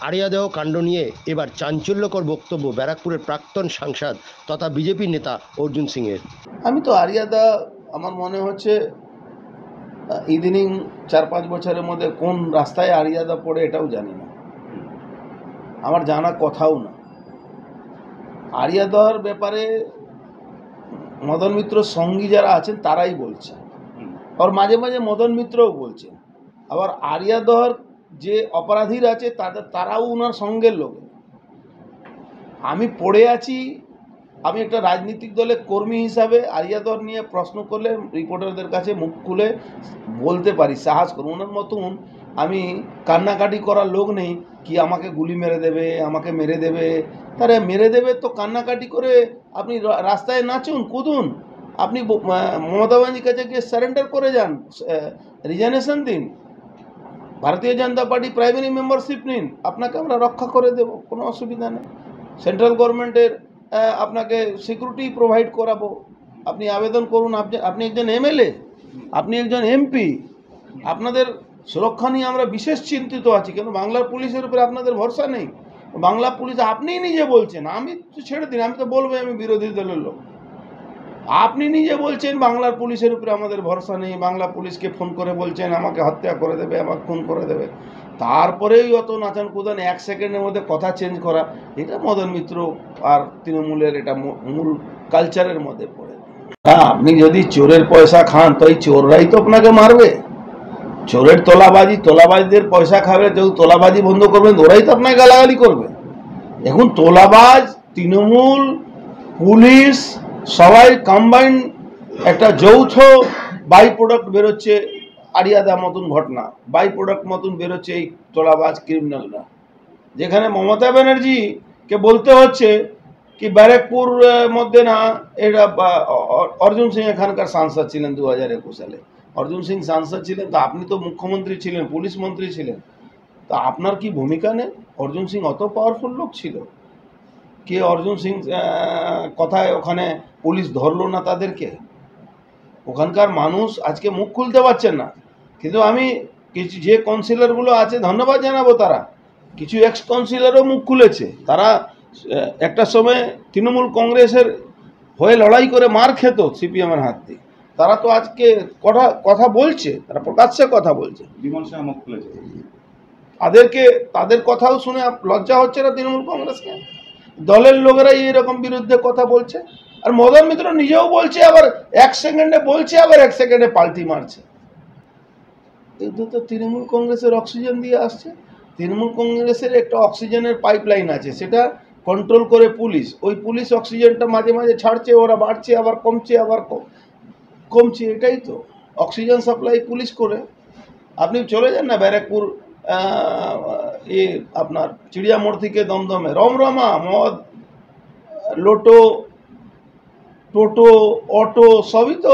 আরিয়াদেহ কাণ্ড নিয়ে এবার চাঞ্চল্যকর বক্তব্য ব্যারাকপুরের প্রাক্তন সাংসদ তথা বিজেপি নেতা অর্জুন সিংয়ের। আমি তো আরিয়াদা আমার মনে হচ্ছে ইদানিং 4-5 বছরের মধ্যে কোন রাস্তায় আরিয়াদা পড়ে এটাও জানি না, আমার জানা কথাও না। আরিয়াদার ব্যাপারে মদন মিত্র সঙ্গী যারা আছেন তারাই বলছে, আর মাঝে মাঝে মদন মিত্রও বলছেন। আবার আরিয়াদর যে অপরাধীরা আছে তারাও ওনার সঙ্গের লোক। আমি পড়ে আছি, আমি একটা রাজনৈতিক দলের কর্মী হিসাবে আরিয়াদর নিয়ে প্রশ্ন করলে রিপোর্টারদের কাছে মুখ খুলে বলতে পারি, সাহস করুন। ওনার মতন আমি কান্নাকাটি করার লোক নেই কি আমাকে গুলি মেরে দেবে, আমাকে মেরে দেবে। তারা মেরে দেবে তো কান্নাকাটি করে আপনি রাস্তায় নাচুন, কুদুন, আপনি মমতা ব্যানার্জির কাছে গিয়ে সারেন্ডার করে যান, রিজাইনেশন দিন, ভারতীয় জনতা পার্টি প্রাইমারি মেম্বারশিপ নিন, আপনাকে আমরা রক্ষা করে দেব, কোনো অসুবিধা নেই। সেন্ট্রাল গভর্নমেন্টের আপনাকে সিকিউরিটি প্রোভাইড করাবো, আপনি আবেদন করুন। আপনি একজন এমএলএ, আপনি একজন এমপি, আপনাদের সুরক্ষা নিয়ে আমরা বিশেষ চিন্তিত আছি। কেন বাংলার পুলিশের উপরে আপনাদের ভরসা নেই? বাংলা পুলিশ আপনিই নিজে বলছেন, আমি তো ছেড়ে দিন, আমি তো বলবো আমি বিরোধী দলের লোক। আপনি নিজে বলছেন বাংলার পুলিশের উপরে আমাদের ভরসা নেই, বাংলা পুলিশকে ফোন করে বলছেন আমাকে হত্যা করে দেবে, আমাকে খুন করে দেবে। তারপরেই অত নাচান কুদান, 1 সেকেন্ডের মধ্যে কথা চেঞ্জ করা, এটা মদন মিত্র আর তৃণমূলের এটা মূল কালচারের মধ্যে পড়ে। হ্যাঁ, আপনি যদি চোরের পয়সা খান তো এই চোররাই তো আপনাকে মারবে। চোরের তোলাবাজদের পয়সা খাবে, কেউ তোলাবাজি বন্ধ করবেন ওরাই তো আপনাকে গালাগালি করবে। এখন তোলাবাজ, তৃণমূল, পুলিশ সবাই কম্বাইন্ড একটা যৌথ বাই প্রোডাক্ট বেরোচ্ছে। আরিয়াদা মতন ঘটনা বাই প্রোডাক্ট মতন বেরোচ্ছে এই তোলাবাজ ক্রিমিনালরা। যেখানে মমতা ব্যানার্জিকে বলতে হচ্ছে কি ব্যারাকপুর মধ্যে না, এটা অর্জুন সিং এখানকার সাংসদ ছিলেন 2021 সালে, অর্জুন সিং সাংসদ ছিলেন, তো আপনি তো মুখ্যমন্ত্রী ছিলেন, পুলিশ মন্ত্রী ছিলেন, তো আপনার কি ভূমিকা নেই? অর্জুন সিং অত পাওয়ারফুল লোক ছিল কি অর্জুন সিং কথায় ওখানে পুলিশ ধরলো না তাদেরকে? ওখানকার মানুষ আজকে মুখ খুলতে পারছেন না। কিন্তু আমি কিছু যে কাউন্সিলরগুলো আছে ধন্যবাদ জানাবো, তারা কিছু এক্স কাউন্সিলরও মুখ খুলেছে। তারা একটা সময় তৃণমূল কংগ্রেসের হয়ে লড়াই করে মার খেত সিপিএমের হাত দিয়ে, তারা তো আজকে কথা বলছে, তারা প্রকাশ্যে কথা বলছে। বিমল শাহ মুখ খুলেছে, তাদের কথাও শুনে লজ্জা হচ্ছে না তৃণমূল কংগ্রেসকে? দলের লোকেরাই এরকম বিরুদ্ধে কথা বলছে, আর মদন মিত্র নিজেও বলছে, আবার 1 সেকেন্ডে বলছে, আবার 1 সেকেন্ডে পাল্টি মারছে। এগুলো তো তৃণমূল কংগ্রেসের অক্সিজেন দিয়ে আসছে। তৃণমূল কংগ্রেসের একটা অক্সিজেনের পাইপলাইন আছে, সেটা কন্ট্রোল করে পুলিশ। ওই পুলিশ অক্সিজেনটা মাঝে মাঝে ছাড়ছে, ওরা বাড়ছে, আবার কমছে, আবার কমছে। এটাই তো অক্সিজেন সাপ্লাই পুলিশ করে। আপনি চলে যান না ব্যারাকপুর, আপনার চিড়িয়া মোড় থেকে দমদমে রমরমা মদ, লোটো, টোটো, অটো সবই তো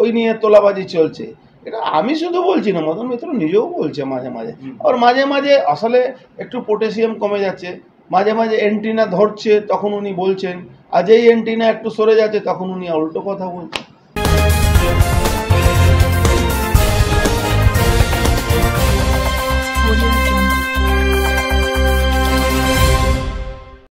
ওই নিয়ে তোলাবাজি চলছে। এটা আমি শুধু বলছি না, মদন মিত্র নিজেও বলছে মাঝে মাঝে। আর মাঝে মাঝে আসলে একটু পটাশিয়াম কমে যাচ্ছে, মাঝে মাঝে অ্যান্টিনা ধরছে তখন উনি বলছেন, আর যেই অ্যান্টিনা একটু সরে যাচ্ছে তখন উনি উল্টো কথা বলছেন।